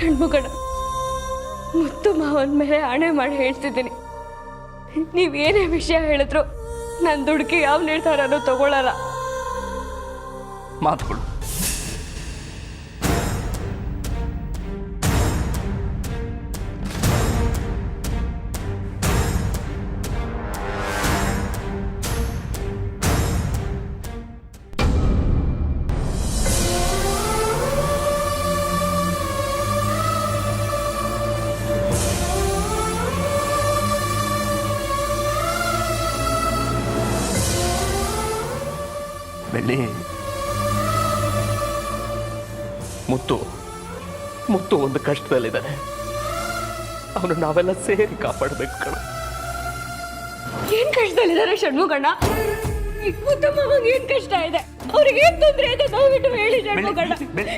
ಷಣ್ಮುಖಣ್ಣ, ಮುತ್ತು ಮಾವನ ಮೇಲೆ ಆಣೆ ಮಾಡಿ ಹೇಳ್ತಿದ್ದೀನಿ, ನೀವೇನೇ ವಿಷಯ ಹೇಳಿದ್ರು ನನ್ನ ದುಡುಕಿ ಯಾವ ನಿರ್ಧಾರನೂ ತಗೊಳ್ಳಲ್ಲ. ಮಾತುಗಳು ಬೆಳ್ಳಿ. ಮುತ್ತು ಮುತ್ತು ಒಂದು ಕಷ್ಟದಲ್ಲಿದ್ದಾನೆ. ಅವನು ನಾವೆಲ್ಲ ಸೇರಿ ಕಾಪಾಡಬೇಕು ಕಣ. ಏನ್ ಕಷ್ಟದಲ್ಲಿದ್ದಾರೆ ಷಣ್ಮುಖಣ್ಣ? ಮುತ್ತು ಮಾವಂಗೆ ಏನ್ ಕಷ್ಟ ಇದೆ? ಅವ್ರಿಗೆ ಏನ್ ತೊಂದರೆ ಇದೆ? ದಯವಿಟ್ಟು ಹೇಳಿ ಷಣ್ಮುಖಣ್ಣ.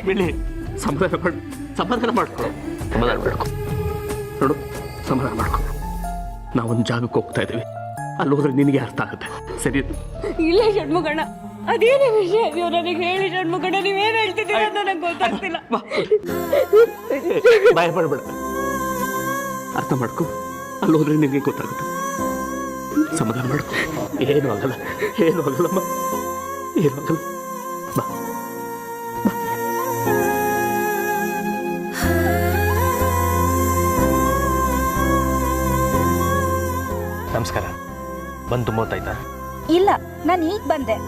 ಬೆಳ್ಳಿ, ಸಮಾಧಾನ ಮಾಡ್ಕೊ. ನೋಡು, ಸಮಾಧಾನ ಮಾಡ್ಕೊ. ನಾವೊಂದು ಜಾಗಕ್ಕೆ ಹೋಗ್ತಾ ಇದ್ದೀವಿ. ಅಲ್ಲಿ ಹೋದ್ರೆ ನಿನಗೆ ಅರ್ಥ ಆಗುತ್ತೆ, ಸರಿ? ಇಲ್ಲ ಷಣ್ಮುಖಣ್ಣ, ಅದೇನೇ ವಿಷಯ ಇದೆಯೋ ನನಗೆ ಹೇಳಿ ಷಣ್ಮುಖಣ್ಣ. ನೀವೇನ್ ಹೇಳ್ತಿದ್ದೀರ ಅಂತ ನಂಗೆ ಗೊತ್ತಾಗ್ತಿಲ್ಲ. ಭಯ ಪಡ್ಬೇಡ, ಅರ್ಥ ಮಾಡ್ಕೊ. ಅಲ್ಲಿ ಹೋದ್ರೆ ನಿನಗೆ ಗೊತ್ತಾಗುತ್ತೆ. ಸಮಾಧಾನ ಮಾಡ್ಕೊ. ಏನು ಆಗಲ್ಲ, ಏನು ಆಗಲ್ಲಮ್ಮ, ಏನು ಆಗಲ್ಲ. ಬಾ. ನಮಸ್ಕಾರ. ಬಂದು ತುಂಬೋತಾಯ್ತಾ? ಇಲ್ಲ, ನಾನು ಈಗ ಬಂದೆ.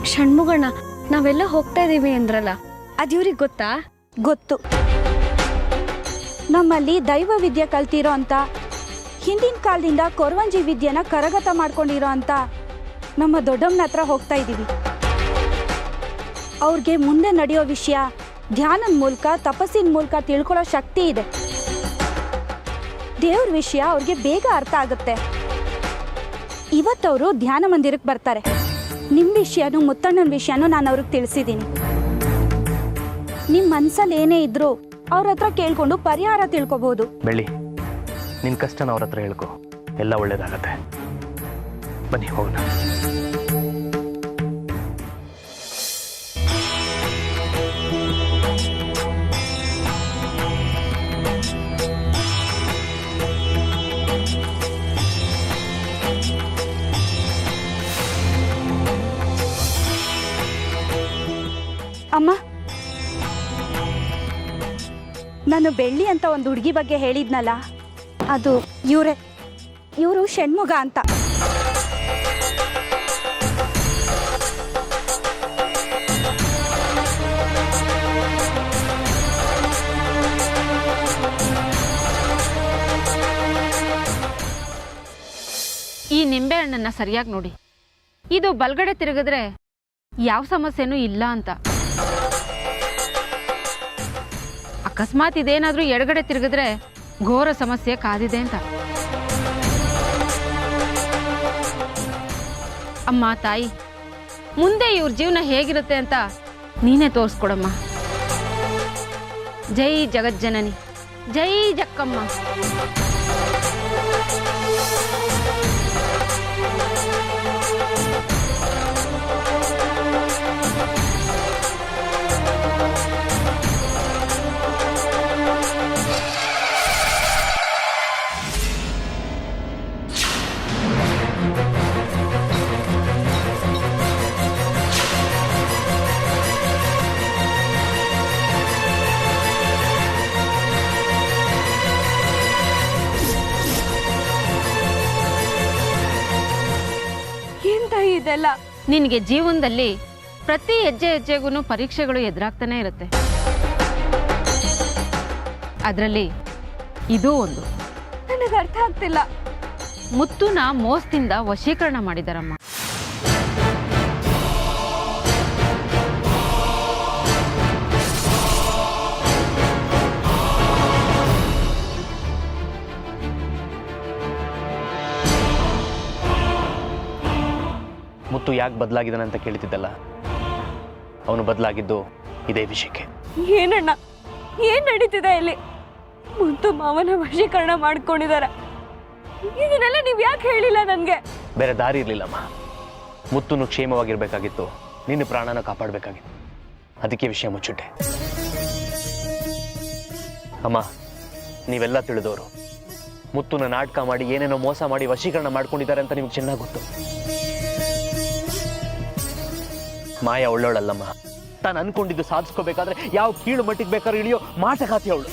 ಷಣ್ಮುಖಣ್ಣ, ನಾವೆಲ್ಲ ಹೋಗ್ತಾ ಇದೀವಿ ಅಂದ್ರಲ್ಲ, ಅದು ಇವ್ರಿಗೆ ಗೊತ್ತಾ? ಗೊತ್ತು. ನಮ್ಮಲ್ಲಿ ದೈವ ವಿದ್ಯೆ ಕಲ್ತಿರೋ ಅಂತ, ಹಿಂದಿನ ಕಾಲದಿಂದ ಕೊರವಂಜಿ ವಿದ್ಯೆನ ಕರಗತ ಮಾಡ್ಕೊಂಡಿರೋ ಅಂತ ನಮ್ಮ ದೊಡ್ಡಮ್ಮನ ಹತ್ರ ಹೋಗ್ತಾ ಇದ್ದೀವಿ. ಅವ್ರಿಗೆ ಮುಂದೆ ನಡೆಯೋ ವಿಷಯ ಧ್ಯಾನದ ಮೂಲಕ, ತಪಸ್ಸಿನ ಮೂಲಕ ತಿಳ್ಕೊಳ್ಳೋ ಶಕ್ತಿ ಇದೆ. ದೇವ್ರ ವಿಷಯ ಅವ್ರಿಗೆ ಬೇಗ ಅರ್ಥ ಆಗುತ್ತೆ. ಇವತ್ತವರು ಧ್ಯಾನ ಮಂದಿರಕ್ಕೆ ಬರ್ತಾರೆ. ನಿಮ್ಮ ವಿಷಯನೂ ಮುತ್ತಣ್ಣನ ವಿಷಯನೂ ನಾನು ಅವ್ರಿಗೆ ತಿಳಿಸಿದ್ದೀನಿ. ನಿಮ್ಮ ಮನ್ಸಲ್ಲಿ ಏನೇ ಇದ್ರೂ ಅವ್ರ ಹತ್ರ ಕೇಳ್ಕೊಂಡು ಪರಿಹಾರ ತಿಳ್ಕೊಬಹುದು. ಬೆಳ್ಳಿ, ನಿನ್ ಕಷ್ಟನ ಅವ್ರ ಹತ್ರ ಹೇಳ್ಕೊ, ಎಲ್ಲ ಒಳ್ಳೇದಾಗತ್ತೆ. ಬನ್ನಿ ಹೋಗೋಣ. ಅಮ್ಮ, ನಾನು ಬೆಳ್ಳಿ ಅಂತ ಒಂದು ಹುಡುಗಿ ಬಗ್ಗೆ ಹೇಳಿದ್ನಲ್ಲ, ಅದು ಇವರು ಷಣ್ಮುಖ ಅಂತ. ಈ ನಿಂಬೆ ಹಣ್ಣನ್ನ ಸರಿಯಾಗಿ ನೋಡಿ. ಇದು ಬಲ್ಗಡೆ ತಿರುಗಿದ್ರೆ ಯಾವ ಸಮಸ್ಯೆನೂ ಇಲ್ಲ ಅಂತ. ಅಕಸ್ಮಾತ್ ಇದೇನಾದ್ರೂ ಎಡಗಡೆ ತಿರುಗಿದ್ರೆ ಘೋರ ಸಮಸ್ಯೆ ಕಾದಿದೆ ಅಂತ. ಅಮ್ಮ ತಾಯಿ, ಮುಂದೆ ಇವ್ರ ಜೀವನ ಹೇಗಿರುತ್ತೆ ಅಂತ ನೀನೇ ತೋರಿಸ್ಕೊಡಮ್ಮ. ಜೈ ಜಗಜ್ಜನನಿ, ಜೈ ಜಕ್ಕಮ್ಮ. ಇದೆಲ್ಲ ನಿನಗೆ ಜೀವನದಲ್ಲಿ ಪ್ರತಿ ಹೆಜ್ಜೆ ಹೆಜ್ಜೆಗೂ ಪರೀಕ್ಷೆಗಳು ಎದುರಾಗ್ತಾನೆ ಇರುತ್ತೆ. ಅದರಲ್ಲಿ ಇದು ಒಂದು. ನನಗೆ ಅರ್ಥ ಆಗ್ತಿಲ್ಲ. ಮುತ್ತುನ ಮೋಸದಿಂದ ವಶೀಕರಣ ಮಾಡಿದಾರಮ್ಮ. ಮುತ್ತು ಯಾಕೆ ಬದಲಾಗಿದ್ದಾನೆ ಅಂತ ಕೇಳ್ತಿದ್ದಲ್ಲ, ಅವನು ಬದಲಾಗಿದ್ದು ಇದೇ ವಿಷಯಕ್ಕೆ. ಏನಣ್ಣ, ಏನ್ ನಡೀತಿದೆ ಇಲ್ಲಿ? ಮುತ್ತು ಮಾವನ ವಶೀಕರಣ ಮಾಡ್ಕೊಂಡಿದ್ದಾರೆ. ಇದನ್ನೆಲ್ಲ ನೀವ್ ಯಾಕೆ ಹೇಳಿಲ್ಲ ನನ್ಗೆ? ಬೇರೆ ದಾರಿ ಇರ್ಲಿಲ್ಲಮ್ಮ. ಮುತ್ತುನು ಕ್ಷೇಮವಾಗಿರ್ಬೇಕಾಗಿತ್ತು, ನಿನ್ನ ಪ್ರಾಣನ ಕಾಪಾಡಬೇಕಾಗಿತ್ತು. ಅದಕ್ಕೆ ವಿಷಯ ಮುಚ್ಚಿಟ್ಟೆ. ಅಮ್ಮ, ನೀವೆಲ್ಲ ತಿಳಿದವರು. ಮುತ್ತುನ ನಾಟಕ ಮಾಡಿ ಏನೇನೋ ಮೋಸ ಮಾಡಿ ವಶೀಕರಣ ಮಾಡ್ಕೊಂಡಿದ್ದಾರೆ ಅಂತ ನಿಮ್ಗೆ ಚೆನ್ನಾಗಿ ಗೊತ್ತು. ಮಾಯ ಒಳ್ಳೋಳಲ್ಲಮ್ಮ. ತಾನು ಅನ್ಕೊಂಡಿದ್ದು ಸಾಧಿಸ್ಕೋಬೇಕಾದ್ರೆ ಯಾವ ಕೀಳು ಮಟ್ಟಿಗೆ ಬೇಕಾದ್ರೂ ಇಳಿಯೋ ಮಾಟಗಾತಿ ಅವಳು.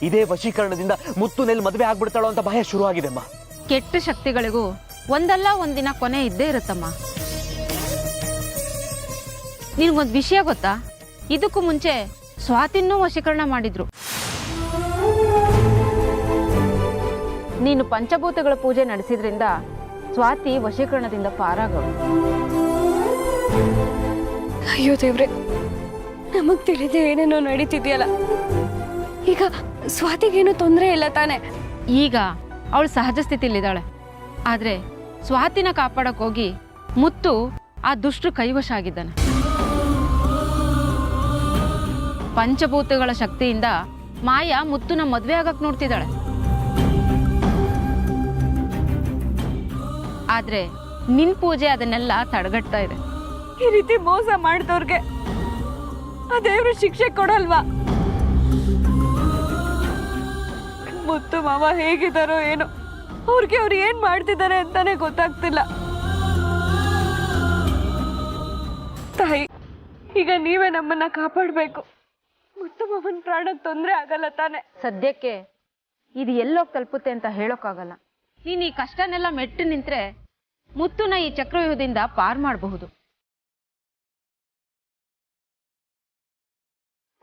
ಇದೇ ವಶೀಕರಣದಿಂದ ಮುತ್ತುನಲ್ಲಿ ಮದುವೆ ಆಗ್ಬಿಡ್ತಾಳೋ ಅಂತ ಭಯ ಶುರುವಾಗಿದೆ ಅಮ್ಮ. ಕೆಟ್ಟ ಶಕ್ತಿಗಳಿಗೂ ಒಂದಲ್ಲ ಒಂದಿನ ಕೊನೆ ಇದ್ದೇ ಇರುತ್ತಮ್ಮ. ನಿನ್ಗೊಂದು ವಿಷಯ ಗೊತ್ತಾ? ಇದಕ್ಕೂ ಮುಂಚೆ ಸ್ವಾತಿನ್ನೂ ವಶೀಕರಣ ಮಾಡಿದ್ರು. ನೀನು ಪಂಚಭೂತಗಳ ಪೂಜೆ ನಡೆಸಿದ್ರಿಂದ ಸ್ವಾತಿ ವಶೀಕರಣದಿಂದ ಪಾರಾಗವಳು. ಅಯ್ಯೋ ದೇವ್ರೆ, ನಮಗ್ ತಿಳಿದೆ ಏನೇನೋ ನಡೀತಿದ್ಯಲ್ಲ. ಈಗ ಸ್ವಾತಿಗೇನು ತೊಂದರೆ ಇಲ್ಲ ತಾನೆ? ಈಗ ಅವಳು ಸಹಜ ಸ್ಥಿತಿಲಿದ್ದಾಳೆ. ಆದ್ರೆ ಸ್ವಾತಿನ ಕಾಪಾಡಕ್ ಹೋಗಿ ಮುತ್ತು ಆ ದುಷ್ಟರು ಕೈವಶ ಆಗಿದ್ದಾನೆ. ಪಂಚಭೂತಗಳ ಶಕ್ತಿಯಿಂದ ಮಾಯಾ ಮುತ್ತುನ ಮದ್ವೆ ಆಗಕ್ ನೋಡ್ತಿದ್ದಾಳೆ. ಆದ್ರೆ ನಿನ್ ಪೂಜೆ ಅದನ್ನೆಲ್ಲ ತಡೆಗಟ್ತಾ ಇದೆ. ಈ ರೀತಿ ಮೋಸ ಮಾಡಿದವ್ರಿಗೆ ಆ ದೇವ್ರು ಶಿಕ್ಷೆ ಕೊಡಲ್ವಾ? ಮುತ್ತು ಮಾವ ಹೇಗಿದ್ದಾರೋ ಏನೋ, ಅವ್ರಿಗೆ ಅವ್ರು ಏನ್ ಮಾಡ್ತಿದ್ದಾರೆ ಅಂತಾನೆ ಗೊತ್ತಾಗ್ತಿಲ್ಲ. ತಾಯಿ, ಈಗ ನೀವೇ ನಮ್ಮನ್ನ ಕಾಪಾಡ್ಬೇಕು. ಮುತ್ತು ಮಾವನ್ ಪ್ರಾಣಕ್ಕೆ ತೊಂದರೆ ಆಗಲ್ಲ ತಾನೆ? ಸದ್ಯಕ್ಕೆ ಇದು ಎಲ್ಲೋಗಿ ತಲುಪುತ್ತೆ ಅಂತ ಹೇಳೋಕ್ಕಾಗಲ್ಲ. ನೀನ್ ಈ ಕಷ್ಟನೆಲ್ಲ ಮೆಟ್ಟು ನಿಂತ್ರೆ ಮುತ್ತುನ ಈ ಚಕ್ರವ್ಯೂಹದಿಂದ ಪಾರ್ ಮಾಡಬಹುದು.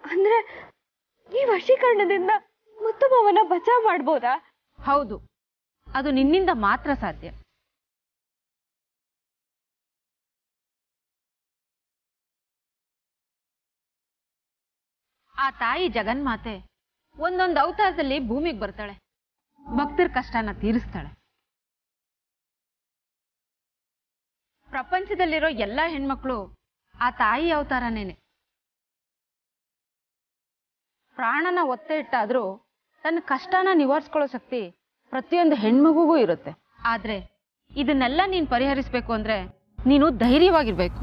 ಅಂದ್ರೆ ಈ ವಶೀಕರಣದಿಂದ ಮುತ್ತು ಮಾವನ ಬಚಾವ್ ಮಾಡ್ಬೋದಾ? ಹೌದು, ಅದು ನಿನ್ನಿಂದ ಮಾತ್ರ ಸಾಧ್ಯ. ಆ ತಾಯಿ ಜಗನ್ಮಾತೆ ಒಂದೊಂದು ಅವತಾರದಲ್ಲಿ ಭೂಮಿಗೆ ಬರ್ತಾಳೆ, ಭಕ್ತರ ಕಷ್ಟನ ತೀರಿಸ್ತಾಳೆ. ಪ್ರಪಂಚದಲ್ಲಿರೋ ಎಲ್ಲ ಹೆಣ್ಮಕ್ಳು ಆ ತಾಯಿ ಅವತಾರನೇನೆ. ಪ್ರಾಣನ ಒತ್ತೆ ಇಟ್ಟಾದ್ರೂ ತನ್ನ ಕಷ್ಟನ ನಿವಾರಿಸ್ಕೊಳ್ಳೋ ಶಕ್ತಿ ಪ್ರತಿಯೊಂದು ಹೆಣ್ಮಗುಗೂ ಇರುತ್ತೆ. ಆದ್ರೆ ಇದನ್ನೆಲ್ಲ ನೀನ್ ಪರಿಹರಿಸ್ಬೇಕು ಅಂದ್ರೆ ನೀನು ಧೈರ್ಯವಾಗಿರ್ಬೇಕು.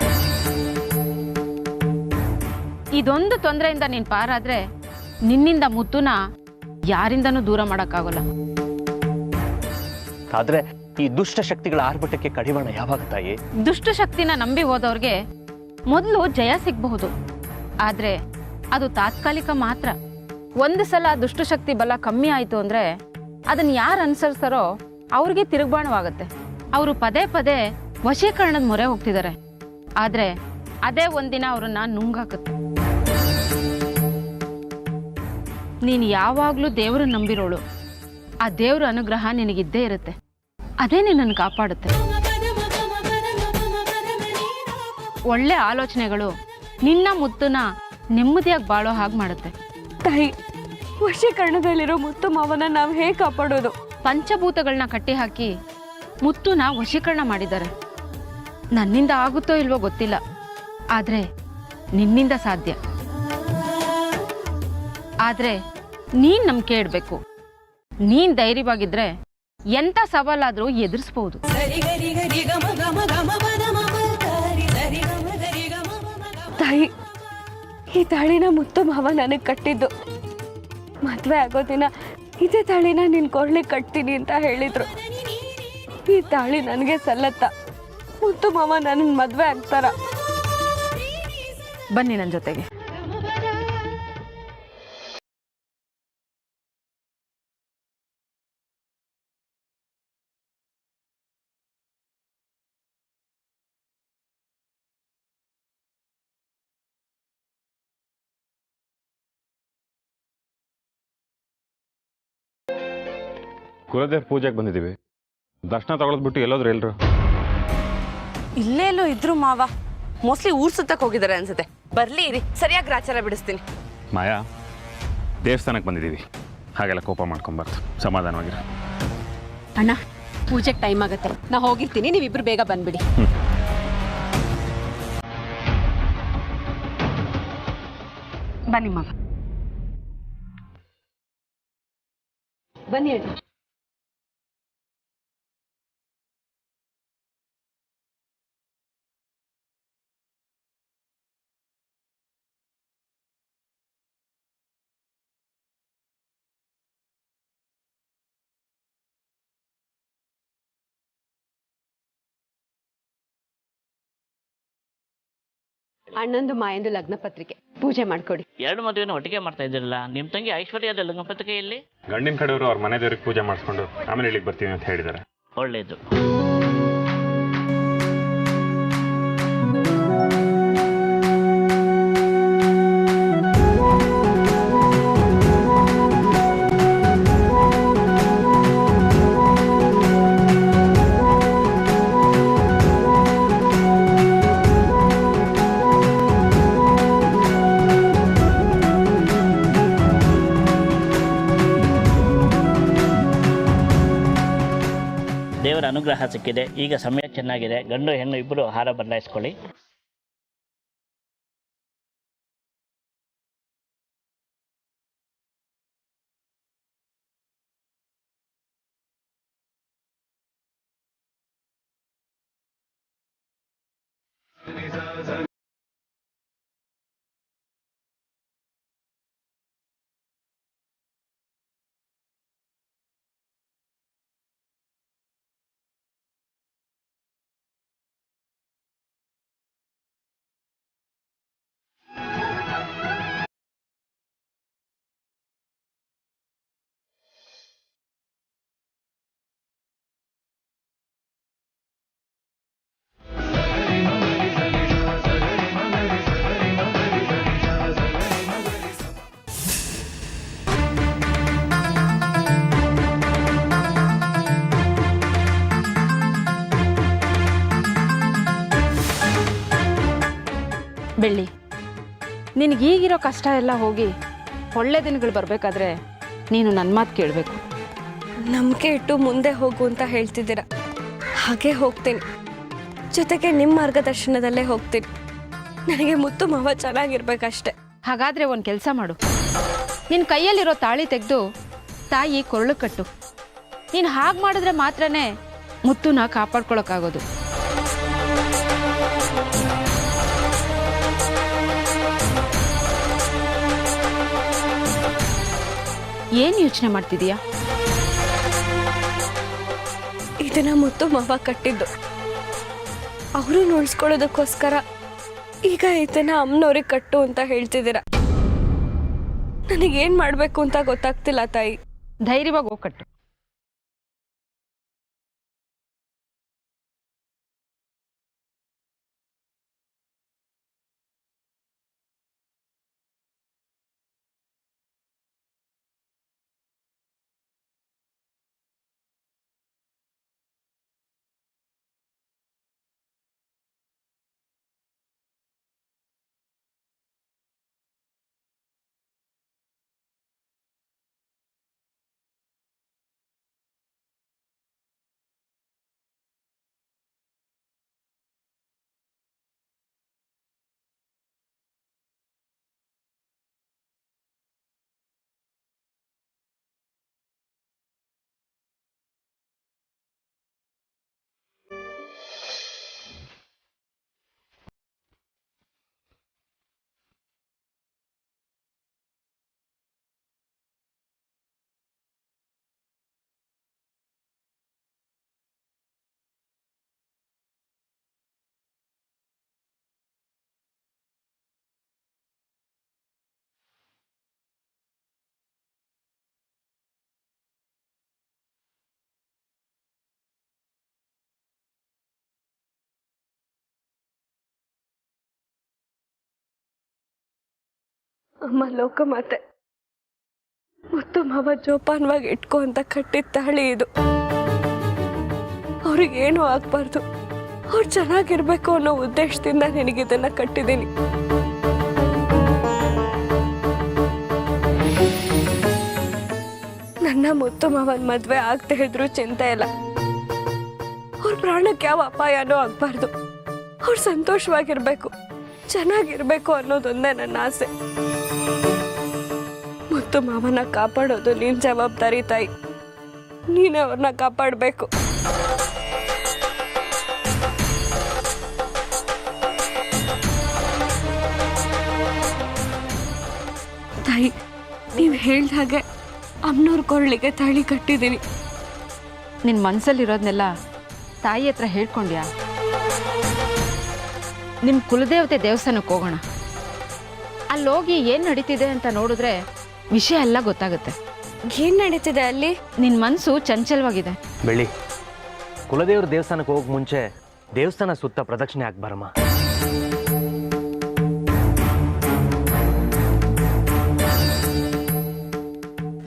ಇದೊಂದು ತೊಂದರೆಯಿಂದ ನೀನ್ ಪಾರಾದ್ರೆ ನಿನ್ನಿಂದ ಮುತ್ತುನ ಯಾರಿಂದನೂ ದೂರ ಮಾಡಕ್ಕಾಗಲ್ಲ. ಆದ್ರೆ ಈ ದುಷ್ಟ ಶಕ್ತಿಗಳ ಆರ್ಭಟಕ್ಕೆ ಕಡಿವಾಣ ಯಾವಾಗ ತಾಯಿ? ದುಷ್ಟ ಶಕ್ತಿನ ನಂಬಿ ಹೋದವ್ರಿಗೆ ಮೊದಲು ಜಯ ಸಿಗಬಹುದು. ಆದ್ರೆ ಅದು ತಾತ್ಕಾಲಿಕ ಮಾತ್ರ. ಒಂದು ಸಲ ದುಷ್ಟಶಕ್ತಿ ಬಲ ಕಮ್ಮಿ ಆಯ್ತು ಅಂದ್ರೆ ಅದನ್ನ ಯಾರು ಅನುಸರಿಸ್ತಾರೋ ಅವ್ರಿಗೆ ತಿರುಗ್ಬಾಣವಾಗತ್ತೆ. ಅವರು ಪದೇ ಪದೇ ವಶೀಕರಣದ ಮೊರೆ ಹೋಗ್ತಿದ್ದಾರೆ. ಆದ್ರೆ ಅದೇ ಒಂದಿನ ಅವ್ರನ್ನ ನುಂಗಾಕತ್ತೆ. ನೀನು ಯಾವಾಗ್ಲೂ ದೇವ್ರನ್ನ ನಂಬಿರೋಳು. ಆ ದೇವ್ರ ಅನುಗ್ರಹ ನಿನಗಿದ್ದೇ ಇರುತ್ತೆ. ಅದೇ ನಿನ್ನನ್ನು ಕಾಪಾಡುತ್ತೆ. ಒಳ್ಳೆ ಆಲೋಚನೆಗಳು ನಿನ್ನ ಮುತ್ತುನ ನೆಮ್ಮದಿಯಾಗಿ ಬಾಳೋ ಹಾಗೆ ಮಾಡುತ್ತೆ. ತಾಯಿ, ವಶೀಕರಣದಲ್ಲಿರೋ ಮುತ್ತು ಮಾವನ ನಾವು ಹೇಗೆ ಕಾಪಾಡೋದು? ಪಂಚಭೂತಗಳನ್ನ ಕಟ್ಟಿ ಹಾಕಿ ಮುತ್ತುನ ವಶೀಕರಣ ಮಾಡಿದ್ದಾರೆ. ನನ್ನಿಂದ ಆಗುತ್ತೋ ಇಲ್ವೋ ಗೊತ್ತಿಲ್ಲ, ಆದ್ರೆ ನಿನ್ನಿಂದ ಸಾಧ್ಯ. ಆದ್ರೆ ನೀನ್ ನಂಬಿಕೆ ಇಡ್ಬೇಕು. ನೀನ್ ಧೈರ್ಯವಾಗಿದ್ರೆ ಎಂತ ಸವಾಲಾದ್ರೂ ಎದುರಿಸಬಹುದು. ತಾಯಿ, ಈ ತಾಳಿನ ಮುತ್ತು ಮಾವ ನನಗೆ ಕಟ್ಟಿದ್ದು. ಮದ್ವೆ ಆಗೋ ದಿನ ಇದೇ ತಾಳಿನ ನಿನ್ ಕೊರ್ಲಿಗೆ ಕಟ್ತೀನಿ ಅಂತ ಹೇಳಿದ್ರು. ಈ ತಾಳಿ ನನಗೆ ಸಲ್ಲತ್ತ? ಮುತ್ತು ಮಾವ ನನ್ನ ಮದ್ವೆ ಆಗ್ತಾರ? ಬನ್ನಿ ನನ್ನ ಜೊತೆಗೆ. ಕುಲದೇವ್ ಪೂಜೆಗೆ ಬಂದಿದ್ದೀವಿ. ದರ್ಶನ ತಗೊಳದ್ಬಿಟ್ಟು ಎಲ್ಲೋದ್ರು ಎಲ್ರು? ಇಲ್ಲೇ ಎಲ್ಲೋ ಇದ್ರು ಮಾವ. ಮೋಸ್ಟ್ಲಿ ಊರ್ ಸುತ್ತಕ್ಕೆ ಹೋಗಿದ್ದಾರೆ ಅನ್ಸುತ್ತೆ. ಬರ್ಲಿ ಇರಿ, ಸರಿಯಾಗಿ ಗ್ರಾಚಾರ ಬಿಡಿಸ್ತೀನಿ. ಮಾಯಾ, ದೇವಸ್ಥಾನಕ್ಕೆ ಬಂದಿದ್ದೀವಿ, ಹಾಗೆಲ್ಲ ಕೋಪ ಮಾಡ್ಕೊಂಬಾರ್ದು, ಸಮಾಧಾನವಾಗಿರ. ಅಣ್ಣ, ಪೂಜೆಗೆ ಟೈಮ್ ಆಗುತ್ತೆ, ನಾ ಹೋಗಿರ್ತೀನಿ, ನೀವಿಬ್ರು ಬೇಗ ಬಂದ್ಬಿಡಿ. ಬನ್ನಿ ಮಾವ. ಬನ್ನಿ ಅಣ್ಣ. ಅಣ್ಣಂದು ಮಾಯಂದು ಲಗ್ನ ಪತ್ರಿಕೆ ಪೂಜೆ ಮಾಡ್ಕೊಡಿ. 2 ಮದುವೆನ ಒಟ್ಟಿಗೆ ಮಾಡ್ತಾ ಇದ್ದೀರಲ್ಲ. ನಿಮ್ಮ ತಂಗಿ ಐಶ್ವರ್ಯದ ಲಗ್ನ ಪತ್ರಿಕೆ ಎಲ್ಲಿ? ಗಂಡಿನ ಕಡೆಯವರು ಅವ್ರ ಮನೆ ದೇವ್ರಿಗೆ ಪೂಜೆ ಮಾಡಿಸ್ಕೊಂಡು ಆಮೇಲೆ ಇಲ್ಲಿಗೆ ಬರ್ತೀವಿ ಅಂತ ಹೇಳಿದ್ದಾರೆ. ಒಳ್ಳೇದು. ದೇವರ ಅನುಗ್ರಹ ಸಿಕ್ಕಿದೆ. ಈಗ ಸಮಯ ಚೆನ್ನಾಗಿದೆ. ಗಂಡು ಹೆಣ್ಣು ಇಬ್ಬರು ಹಾರ ಬದಲಾಯಿಸ್ಕೊಳ್ಳಿ. ಬೆಳ್ಳಿ, ನಿನಗೀಗಿರೋ ಕಷ್ಟ ಎಲ್ಲ ಹೋಗಿ ಒಳ್ಳೆ ದಿನಗಳು ಬರಬೇಕಾದ್ರೆ ನೀನು ನನ್ನ ಮಾತು ಕೇಳಬೇಕು. ನಂಬಿಕೆ ಇಟ್ಟು ಮುಂದೆ ಹೋಗು ಅಂತ ಹೇಳ್ತಿದ್ದೀರ. ಹಾಗೆ ಹೋಗ್ತೀನಿ, ಜೊತೆಗೆ ನಿಮ್ಮ ಮಾರ್ಗದರ್ಶನದಲ್ಲೇ ಹೋಗ್ತೀನಿ. ನನಗೆ ಮುತ್ತು ಮಾವ ಚೆನ್ನಾಗಿರ್ಬೇಕಷ್ಟೆ. ಹಾಗಾದರೆ ಒಂದು ಕೆಲಸ ಮಾಡು, ನಿನ್ನ ಕೈಯಲ್ಲಿರೋ ತಾಳಿ ತೆಗೆದು ತಾಯಿ ಕೊರಳು ಕಟ್ಟು. ನೀನು ಹಾಗೆ ಮಾಡಿದ್ರೆ ಮಾತ್ರನೇ ಮುತ್ತುನ ಕಾಪಾಡ್ಕೊಳಕ್ಕಾಗೋದು. ಏನು ಯೋಚನೆ ಮಾಡ್ತಿದೀಯಾ? ಇದನ್ನ ಮುತ್ತು ಮಾವ ಕಟ್ಟಿದ್ದು. ಅವರು ನೋಡ್ಸ್ಕೊಳ್ಳೋದಕ್ಕೋಸ್ಕರ ಈಗ ಇದನ್ನ ಅಮ್ಮನವ್ರಿಗೆ ಕಟ್ಟು ಅಂತ ಹೇಳ್ತಿದ್ದೀರ. ನನಗೇನು ಮಾಡಬೇಕು ಅಂತ ಗೊತ್ತಾಗ್ತಿಲ್ಲ ತಾಯಿ. ಧೈರ್ಯವಾಗಿ ಹೋಗ್ಕಟ್ಟು. ಅಮ್ಮ ಲೋಕಮಾತೆ, ಮುತ್ತು ಮಾವ ಜೋಪಾನವಾಗಿ ಇಟ್ಕೋ ಅಂತ ಕಟ್ಟಿದ ತಾಳಿ ಇದು. ಅವ್ರಿಗೇನು ಆಗ್ಬಾರ್ದು, ಅವ್ರು ಚೆನ್ನಾಗಿರ್ಬೇಕು ಅನ್ನೋ ಉದ್ದೇಶದಿಂದ ನಿನಗಿದನ್ನ ಕಟ್ಟಿದ್ದೀನಿ. ನನ್ನ ಮುತ್ತು ಮಾವನ ಮದ್ವೆ ಆಗ್ತಾ ಇದ್ರು ಚಿಂತೆ ಇಲ್ಲ. ಅವ್ರ ಪ್ರಾಣಕ್ಕೆ ಯಾವ ಅಪಾಯನೂ ಆಗ್ಬಾರ್ದು. ಅವ್ರು ಸಂತೋಷವಾಗಿರ್ಬೇಕು, ಚೆನ್ನಾಗಿರ್ಬೇಕು ಅನ್ನೋದೊಂದೇ ನನ್ನ ಆಸೆ. ಮುತ್ತು ಮಾವನ ಕಾಪಾಡೋದು ನಿನ್ ಜವಾಬ್ದಾರಿ ತಾಯಿ. ನೀನೇ ಅವ್ರನ್ನ ಕಾಪಾಡಬೇಕು. ತಾಯಿ, ನೀವು ಹೇಳ್ದ ಹಾಗೆ ಅಮ್ಮನವ್ರ ಕೊರಳಿಗೆ ತಾಳಿ ಕಟ್ಟಿದ್ದೀನಿ. ನಿನ್ನ ಮನಸ್ಸಲ್ಲಿರೋದನ್ನೆಲ್ಲ ತಾಯಿ ಹತ್ರ ಹೇಳ್ಕೊಂಡ್ಯಾ? ನಿಮ್ಮ ಕುಲದೇವತೆ ದೇವಸ್ಥಾನಕ್ಕೆ ಹೋಗೋಣ. ಅಲ್ಲೋಗಿ ಏನು ನಡೀತಿದೆ ಅಂತ ನೋಡಿದ್ರೆ ವಿಷಯ ಎಲ್ಲ ಗೊತ್ತಾಗುತ್ತೆ. ಏನ್ ನಡೀತಿದೆ ಅಲ್ಲಿ? ನಿನ್ನ ಮನಸ್ಸು ಚಂಚಲವಾಗಿದೆ. ಬೆಳ್ಳಿ, ಕುಲದೇವ್ರ ದೇವಸ್ಥಾನಕ್ಕೆ ಹೋಗಕ್ಕೆ ಮುಂಚೆ ದೇವಸ್ಥಾನ ಸುತ್ತ ಪ್ರದಕ್ಷಿಣೆ ಹಾಕ್ಬಾರಮ್ಮ.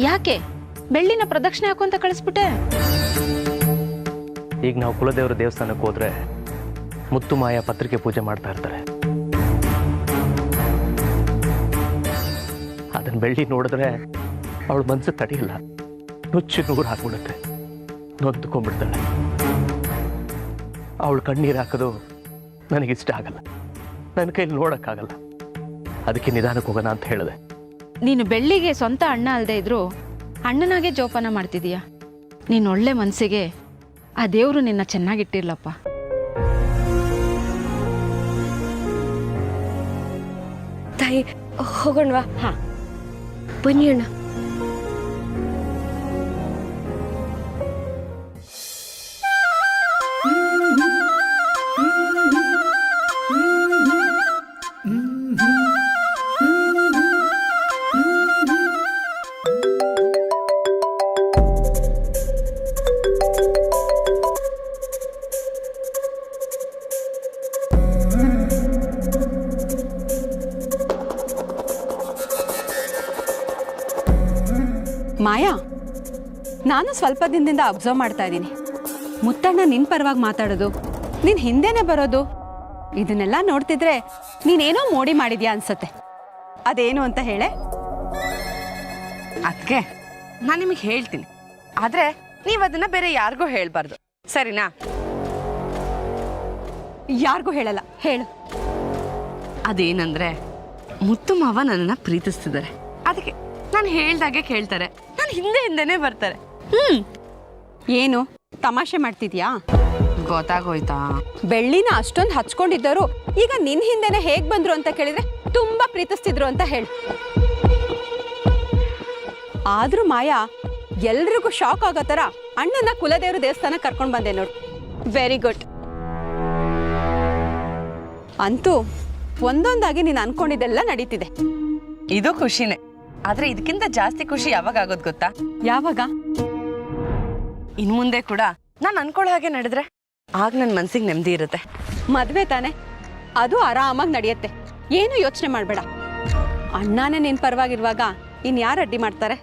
ಯಾಕೆ ಬೆಳ್ಳಿನ ಪ್ರದಕ್ಷಿಣೆ ಹಾಕು ಅಂತ ಕಳಿಸ್ಬಿಟ್ಟೆ? ಈಗ ನಾವು ಕುಲದೇವ್ರ ದೇವಸ್ಥಾನಕ್ಕೆ ಹೋದ್ರೆ ಮುತ್ತು ಮಾಯ ಪತ್ರಿಕೆ ಪೂಜೆ ಮಾಡ್ತಾ ಇರ್ತಾರೆ. ಅದನ್ನ ಬೆಳ್ಳಿ ನೋಡಿದ್ರೆ ಅವಳ ಮನಸ್ಸು ತಡೆಯಿಲ್ಲ, ನುಚ್ಚು ನೂರು ಹಾಕ್ಬಿಡುತ್ತೆ, ನೊಂದ್ಕೊಂಡ್ಬಿಡ್ತಾಳೆ. ಅವಳು ಕಣ್ಣೀರು ಹಾಕೋದು ನನಗಿಷ್ಟ ಆಗಲ್ಲ, ನನ್ನ ಕೈಲಿ ನೋಡೋಕ್ಕಾಗಲ್ಲ. ಅದಕ್ಕೆ ನಿಧಾನಕ್ಕೆ ಹೋಗೋಣ ಅಂತ ಹೇಳಿದೆ. ನೀನು ಬೆಳ್ಳಿಗೆ ಸ್ವಂತ ಅಣ್ಣ ಅಲ್ಲದೆ ಇದ್ರು ಅಣ್ಣನಾಗೆ ಜೋಪಾನ ಮಾಡ್ತಿದೀಯ. ನೀನು ಒಳ್ಳೆ ಮನಸ್ಸಿಗೆ ಆ ದೇವರು ನಿನ್ನ ಚೆನ್ನಾಗಿಟ್ಟಿರ್ಲಪ್ಪ. ತಾಯಿ ಹೋಗೋಣವಾ? ಹಾ, ಬನ್ನಿ ಅಣ್ಣ. ಮಾಯಾ, ನಾನು ಸ್ವಲ್ಪ ದಿನದಿಂದ ಅಬ್ಸರ್ವ್ ಮಾಡ್ತಾ ಇದ್ದೀನಿ. ಮುತ್ತಣ್ಣ ನಿನ್ನ ಪರವಾಗಿ ಮಾತಾಡೋದು, ನೀನು ಹಿಂದೆನೇ ಬರೋದು, ಇದನ್ನೆಲ್ಲ ನೋಡ್ತಿದ್ರೆ ನೀನೇನೋ ಮೋಡಿ ಮಾಡಿದ್ಯಾ ಅನ್ಸತ್ತೆ. ಅದೇನು ಅಂತ ಹೇಳೆ? ಅದಕ್ಕೆ ನಾನು ನಿಮಗೆ ಹೇಳ್ತೀನಿ, ಆದ್ರೆ ನೀವು ಅದನ್ನ ಬೇರೆ ಯಾರಿಗೂ ಹೇಳ್ಬಾರ್ದು, ಸರಿನಾ? ಯಾರಿಗೂ ಹೇಳಲ್ಲ, ಹೇಳು. ಅದೇನಂದ್ರೆ ಮುತ್ತು ಮಾವ ನನ್ನನ್ನ ಪ್ರೀತಿಸ್ತಿದ್ದಾರೆ. ಅದಕ್ಕೆ ನಾನು ಹೇಳ್ದಾಗೆ ಕೇಳ್ತಾರೆ, ನಾನು ಹಿಂದೆನೇ ಬರ್ತಾರೆ. ಏನು ತಮಾಷೆ ಮಾಡ್ತಿದ್ಯಾ? ಗೊತ್ತಾಗೋಯ್ತಾ? ಬೆಳ್ಳಿನ ಅಷ್ಟೊಂದು ಹಚ್ಕೊಂಡಿದ್ದರು ಈಗ ನಿನ್ ಹಿಂದೆನೆ ಹೇಗ್ ಬಂದ್ರು ಅಂತ ಕೇಳಿದ್ರೆ ತುಂಬಾ ಪ್ರೀತಿಸ್ತಿದ್ರು ಅಂತ ಹೇಳು. ಆದ್ರೂ ಮಾಯಾ, ಎಲ್ರಿಗೂ ಶಾಕ್ ಆಗೋ ತರ ಅಣ್ಣನ ಕುಲದೇವ್ರ ದೇವಸ್ಥಾನ ಕರ್ಕೊಂಡ್ ಬಂದೆ ನೋಡು. Very good. ಅಂತೂ ಒಂದೊಂದಾಗಿ ನೀನು ಅನ್ಕೊಂಡಿದ್ದೆಲ್ಲ ನಡೀತಿದೆ. ಇದು ಖುಷಿನೇ, ಆದ್ರೆ ಇದಕ್ಕಿಂತ ಜಾಸ್ತಿ ಖುಷಿ ಯಾವಾಗ ಆಗೋದು ಗೊತ್ತಾ? ಯಾವಾಗ? ಇನ್ ಮುಂದೆ ಕೂಡ ನಾನು ಅನ್ಕೊಳ್ಳೋ ಹಾಗೆ ನಡೆದ್ರೆ ಆಗ ನನ್ನ ಮನ್ಸಿಗೆ ನೆಮ್ಮದಿ ಇರುತ್ತೆ. ಮದ್ವೆ ತಾನೆ, ಅದು ಆರಾಮಾಗಿ ನಡೆಯುತ್ತೆ, ಏನು ಯೋಚನೆ ಮಾಡಬೇಡ. ಅಣ್ಣನೇ ನಿನ್ ಪರವಾಗಿರುವಾಗ ಇನ್ಯಾರು ಅಡ್ಡಿ ಮಾಡ್ತಾರೆ?